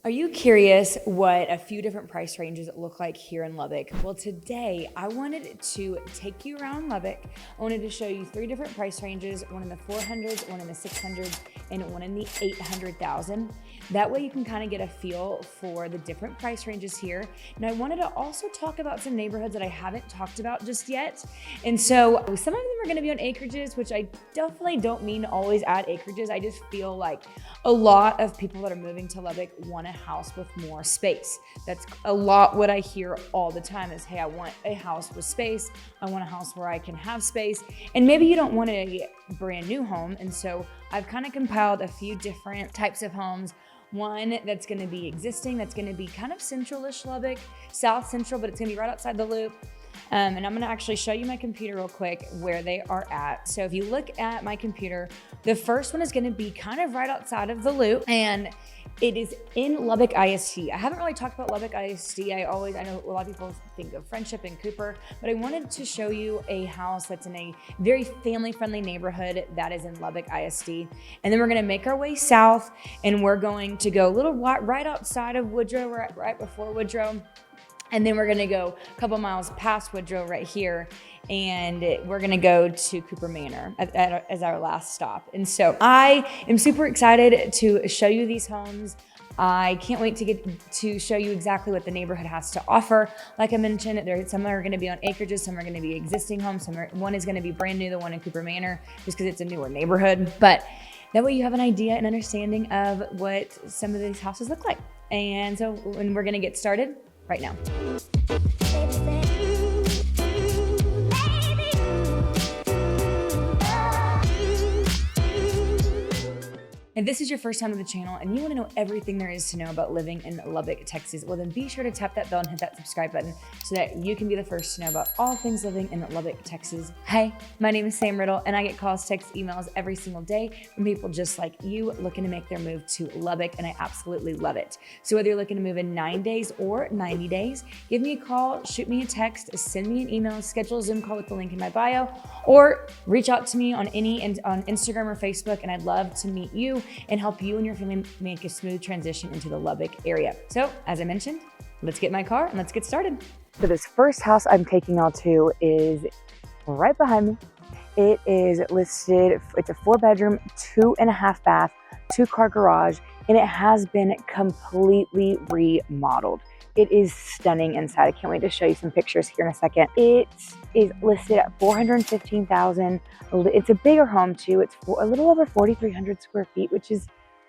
Are you curious what a few different price ranges look like here in Lubbock? Well, today I wanted to take you around Lubbock. I wanted to show you 3 different price ranges, one in the 400s, one in the 600s, and one in the 800,000. That way you can kind of get a feel for the different price ranges here. And I wanted to also talk about some neighborhoods that I haven't talked about just yet. And so some of them are going to be on acreages, which I definitely don't mean to always add acreages. I just feel like a lot of people that are moving to Lubbock want a house with more space. That's a lot what I hear all the time is, hey, I want a house with space. I want a house where I can have space. And maybe you don't want a brand new home. And so I've kind of compiled a few different types of homes. One that's going to be existing, that's going to be kind of central-ish Lubbock, south central, but it's going to be right outside the loop. And I'm going to actually show you my computer real quick where they are at. So if you look at my computer, the first one is going to be kind of right outside of the loop, and it is in Lubbock ISD. I haven't really talked about Lubbock ISD. I know a lot of people think of Friendship and Cooper, but I wanted to show you a house that's in a very family-friendly neighborhood that is in Lubbock ISD. And then we're going to make our way south, and we're going to go a little right outside of Woodrow, right before Woodrow. And then we're gonna go a couple miles past Woodrow right here, and we're gonna go to Cooper Manor as our last stop. And so I am super excited to show you these homes. I can't wait to get to show you exactly what the neighborhood has to offer. Like I mentioned, some are gonna be on acreages, some are gonna be existing homes, one is gonna be brand new, the one in Cooper Manor, just because it's a newer neighborhood. But that way you have an idea and understanding of what some of these houses look like. And so we're gonna get started right now. If this is your first time to the channel and you want to know everything there is to know about living in Lubbock, Texas, well then be sure to tap that bell and hit that subscribe button so that you can be the first to know about all things living in Lubbock, Texas. Hey, my name is Sam Riddle, and I get calls, texts, emails every single day from people just like you looking to make their move to Lubbock, and I absolutely love it. So whether you're looking to move in 9 days or 90 days, give me a call, shoot me a text, send me an email, schedule a Zoom call with the link in my bio, or reach out to me on Instagram or Facebook, and I'd love to meet you and help you and your family make a smooth transition into the Lubbock area. So as I mentioned, let's get in my car and let's get started. So this first house I'm taking y'all to is right behind me. It is listed, it's a 4-bedroom, 2.5 bath, 2-car garage, and it has been completely remodeled. It is stunning inside. I can't wait to show you some pictures here in a second. It is listed at $415,000. It's a bigger home too. It's a little over 4,300 square feet, which is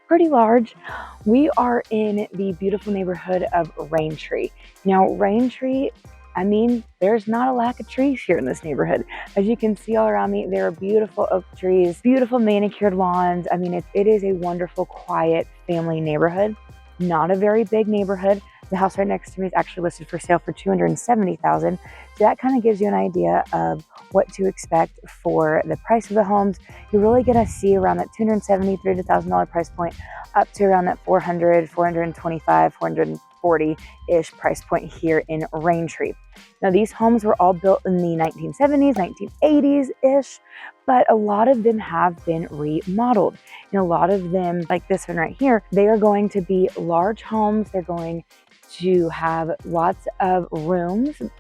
pretty large. We are in the beautiful neighborhood of Raintree. Now, Raintree, I mean, there's not a lack of trees here in this neighborhood. As you can see all around me, there are beautiful oak trees, beautiful manicured lawns. I mean, it is a wonderful, quiet family neighborhood. Not a very big neighborhood. The house right next to me is actually listed for sale for $270,000. So that kind of gives you an idea of what to expect for the price of the homes. You're really going to see around that $270,000, $300,000 price point up to around that $400,000, $425,000, $440,000-ish price point here in Raintree. Now, these homes were all built in the 1970s, 1980s-ish, but a lot of them have been remodeled. And a lot of them, like this one right here, they are going to be large homes. They're going to have lots of rooms, and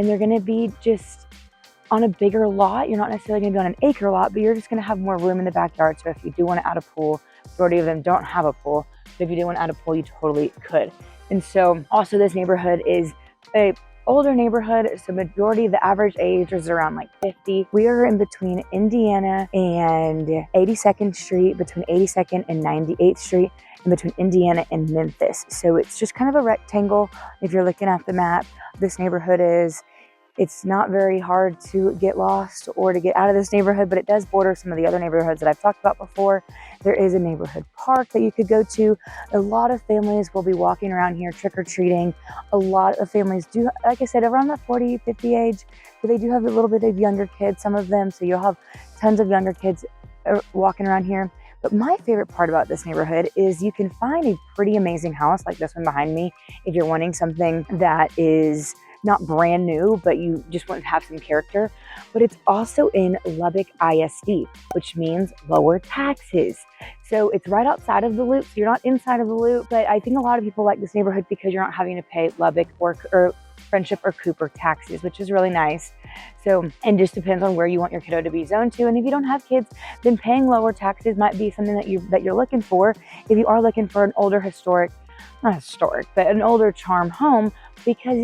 they're going to be just on a bigger lot. You're not necessarily going to be on an acre lot, but you're just going to have more room in the backyard. So if you do want to add a pool, majority of them don't have a pool, but if you do want to add a pool, you totally could. And so also this neighborhood is a older neighborhood, so majority of the average age is around like 50. We are in between Indiana and 82nd Street, between 82nd and 98th Street, and between Indiana and Memphis. So it's just kind of a rectangle. If you're looking at the map, this neighborhood it's not very hard to get lost or to get out of this neighborhood, but it does border some of the other neighborhoods that I've talked about before. There is a neighborhood park that you could go to. A lot of families will be walking around here trick-or-treating. A lot of families do, like I said, around that 40, 50 age, but they do have a little bit of younger kids, some of them, so you'll have tons of younger kids walking around here. But my favorite part about this neighborhood is you can find a pretty amazing house like this one behind me if you're wanting something that is not brand new, but you just want to have some character. But it's also in Lubbock ISD, which means lower taxes. So it's right outside of the loop. So you're not inside of the loop, but I think a lot of people like this neighborhood because you're not having to pay Lubbock or Friendship or Cooper taxes, which is really nice. So, and just depends on where you want your kiddo to be zoned to. And if you don't have kids, then paying lower taxes might be something that you're looking for. If you are looking for an older not historic, but an older charm home, because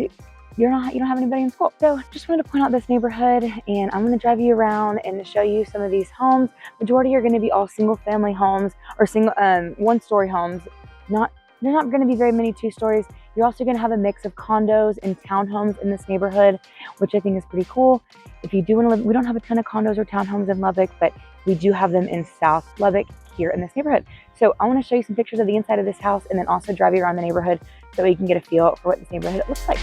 you don't have anybody in school. So just wanted to point out this neighborhood, and I'm going to drive you around and show you some of these homes. Majority are going to be all single family homes or single one-story homes. There's not going to be very many 2 stories. You're also going to have a mix of condos and townhomes in this neighborhood, which I think is pretty cool. If you do want to live, we don't have a ton of condos or townhomes in Lubbock, but we do have them in South Lubbock here in this neighborhood. So I want to show you some pictures of the inside of this house and then also drive you around the neighborhood so you can get a feel for what this neighborhood looks like.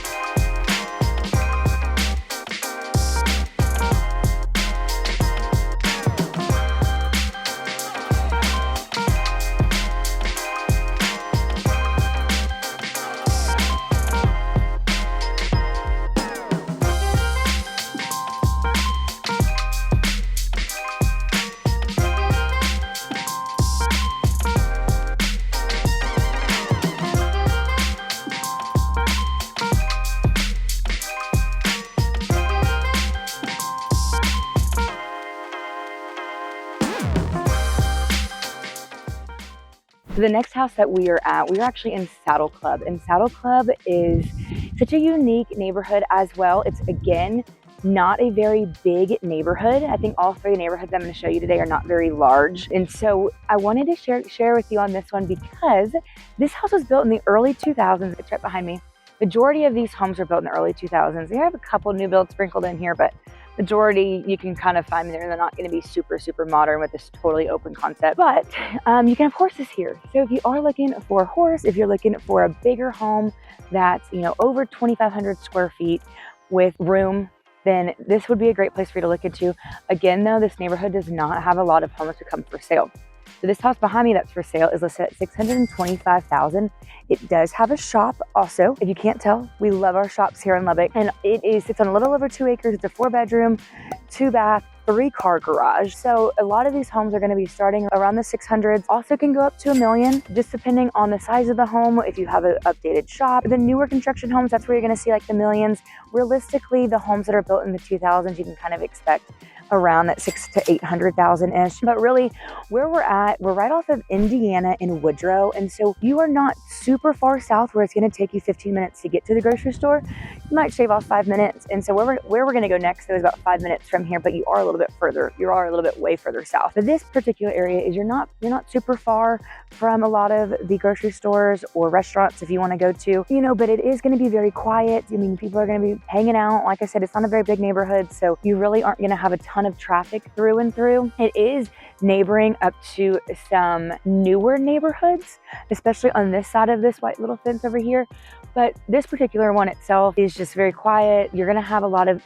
So the next house that we are actually in Saddle Club, and Saddle Club is such a unique neighborhood as well. It's, again, not a very big neighborhood. I think all 3 neighborhoods I'm going to show you today are not very large. And so I wanted to share with you on this one because this house was built in the early 2000s. It's right behind me. Majority of these homes were built in the early 2000s. They have a couple new builds sprinkled in here, but majority you can kind of find there. They're not going to be super modern with this totally open concept, but you can have horses here. So if you are looking for a horse, if you're looking for a bigger home that's over 2,500 square feet with room, then this would be a great place for you to look into. Again, though, this neighborhood does not have a lot of homes to come for sale. So this house behind me that's for sale is listed at $625,000. It does have a shop also. If you can't tell, we love our shops here in Lubbock. And it sits on a little over 2 acres. It's a 4-bedroom, 2-bath, 3-car garage. So a lot of these homes are going to be starting around the 600s. Also can go up to $1 million, just depending on the size of the home. If you have an updated shop, the newer construction homes, that's where you're going to see like the millions. Realistically, the homes that are built in the 2000s, you can kind of expect around that 600,000 to 800,000 ish. But really, where we're at, we're right off of Indiana in Woodrow, and so you are not super far south where it's going to take you 15 minutes to get to the grocery store. You might shave off 5 minutes, and so where we're going to go next though is about 5 minutes from here, but you are a little bit further. You are a little bit way further south. But this particular area is you're not super far from a lot of the grocery stores or restaurants if you want to go to, but it is going to be very quiet. I mean, people are going to be hanging out. Like I said, it's not a very big neighborhood, so you really aren't going to have a ton of traffic through and through. It is neighboring up to some newer neighborhoods, especially on this side of this white little fence over here. But this particular one itself is just very quiet. You are going to have a lot of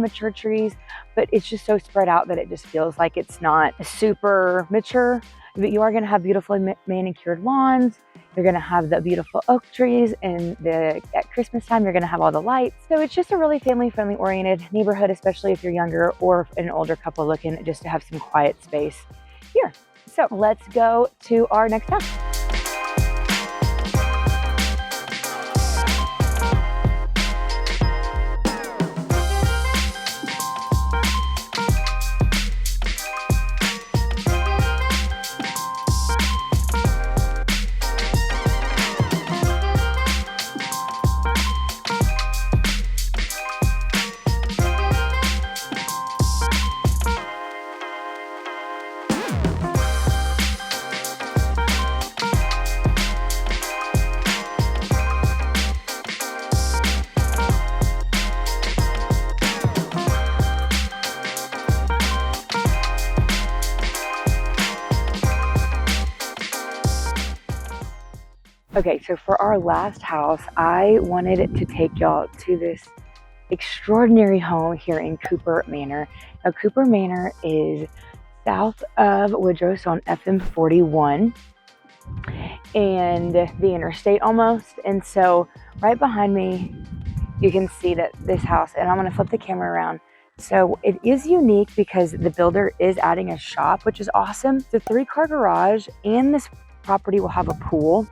mature trees, but it's just so spread out that it just feels like it's not super mature. But you are going to have beautifully manicured lawns. You're going to have the beautiful oak trees, and at Christmas time, you're going to have all the lights. So it's just a really family-friendly oriented neighborhood, especially if you're younger or an older couple looking just to have some quiet space here. So let's go to our next house. Okay, so for our last house, I wanted to take y'all to this extraordinary home here in Cooper Manor. Now, Cooper Manor is south of Woodrow, so on FM 41 and the interstate almost. And so right behind me you can see that this house, and I'm gonna flip the camera around. So it is unique because the builder is adding a shop, which is awesome. It's a 3-car garage, and this property will have a pool.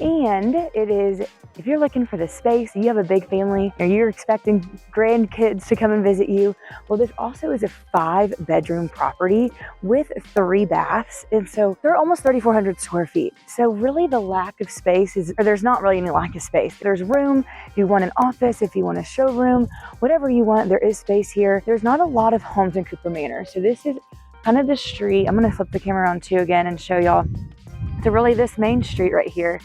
And it is, if you're looking for the space, you have a big family, or you're expecting grandkids to come and visit you, well, this also is a 5-bedroom property with 3 baths. And so they're almost 3,400 square feet. So really the lack of space is, or there's not really any lack of space. There's room if you want an office, if you want a showroom, whatever you want, there is space here. There's not a lot of homes in Cooper Manor. So this is kind of the street. I'm gonna flip the camera around too again and show y'all. So really this main street right here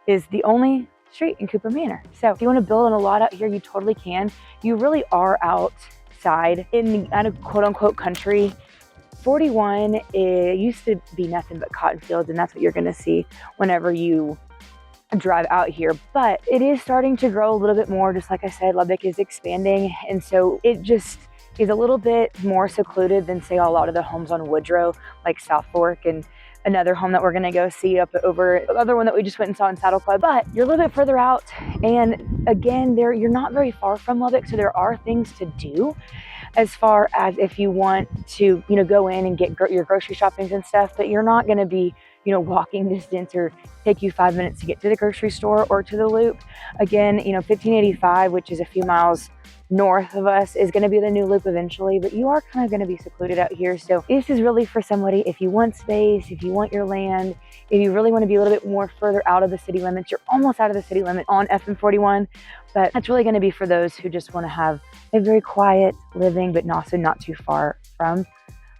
is the only street in Cooper Manor. So if you want to build on a lot out here, you totally can. You really are outside in the kind of quote unquote country. 41, it used to be nothing but cotton fields, and that's what you're gonna see whenever you drive out here. But it is starting to grow a little bit more. Just like I said, Lubbock is expanding. And so it just is a little bit more secluded than say a lot of the homes on Woodrow, like South Fork, and another home that we're gonna go see up over, the other one that we just went and saw in Saddle Club. But you're a little bit further out, and again, you're not very far from Lubbock, so there are things to do as far as if you want to, go in and get your grocery shoppings and stuff, but you're not gonna be, walking distance or take you 5 minutes to get to the grocery store or to the Loop. Again, 1585, which is a few miles north of us, is going to be the new Loop eventually, but you are kind of going to be secluded out here. So this is really for somebody, if you want space, if you want your land, if you really want to be a little bit more further out of the city limits. You're almost out of the city limit on FM41, but that's really going to be for those who just want to have a very quiet living, but also not too far from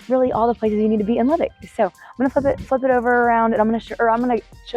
really all the places you need to be in Lubbock. So I'm gonna flip it over around, and I'm gonna show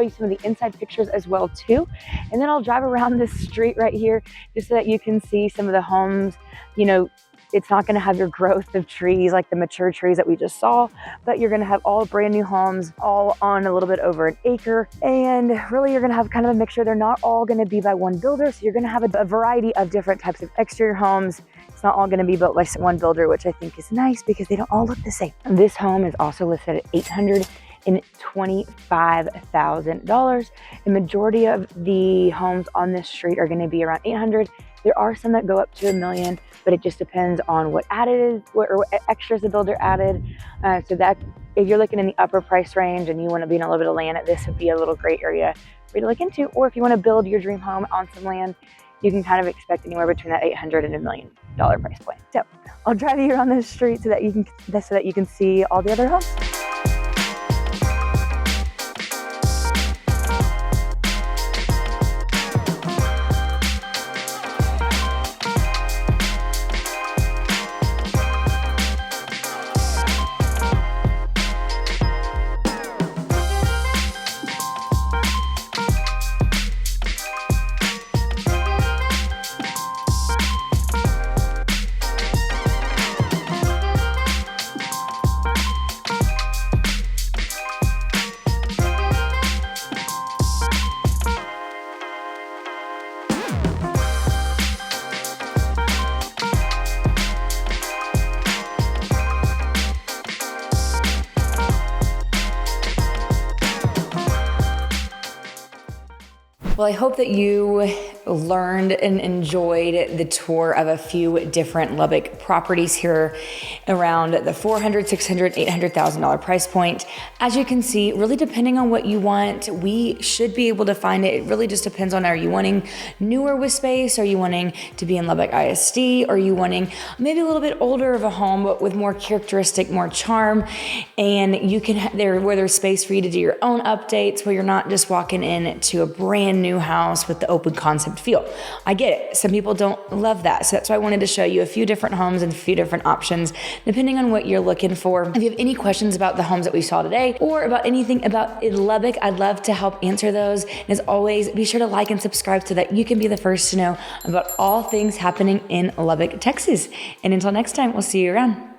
you some of the inside pictures as well too. And then I'll drive around this street right here just so that you can see some of the homes. It's not gonna have your growth of trees like the mature trees that we just saw, but you're gonna have all brand new homes, all on a little bit over an acre. And really you're gonna have kind of a mixture. They're not all gonna be by one builder. So you're gonna have a variety of different types of exterior homes. It's not all gonna be built by one builder, which I think is nice because they don't all look the same. And this home is also listed at $825,000. The majority of the homes on this street are gonna be around 800. There are some that go up to $1 million, but it just depends on what extras the builder added. So that if you're looking in the upper price range and you want to be in a little bit of land, this would be a little great area for you to look into. Or if you want to build your dream home on some land, you can kind of expect anywhere between that $800 and $1 million price point. So I'll drive you around this street so that you can see all the other homes. Well, I hope that you learned and enjoyed the tour of a few different Lubbock properties here around the $400,000, $600,000, $800,000 price point. As you can see, really depending on what you want, we should be able to find it. It really just depends on, are you wanting newer with space? Are you wanting to be in Lubbock ISD? Are you wanting maybe a little bit older of a home, but with more characteristic, more charm? And you can, where there's space for you to do your own updates, where you're not just walking in to a brand new house with the open concept feel. I get it. Some people don't love that. So that's why I wanted to show you a few different homes and a few different options, depending on what you're looking for. If you have any questions about the homes that we saw today or about anything about Lubbock, I'd love to help answer those. And as always, be sure to like and subscribe so that you can be the first to know about all things happening in Lubbock, Texas. And until next time, we'll see you around.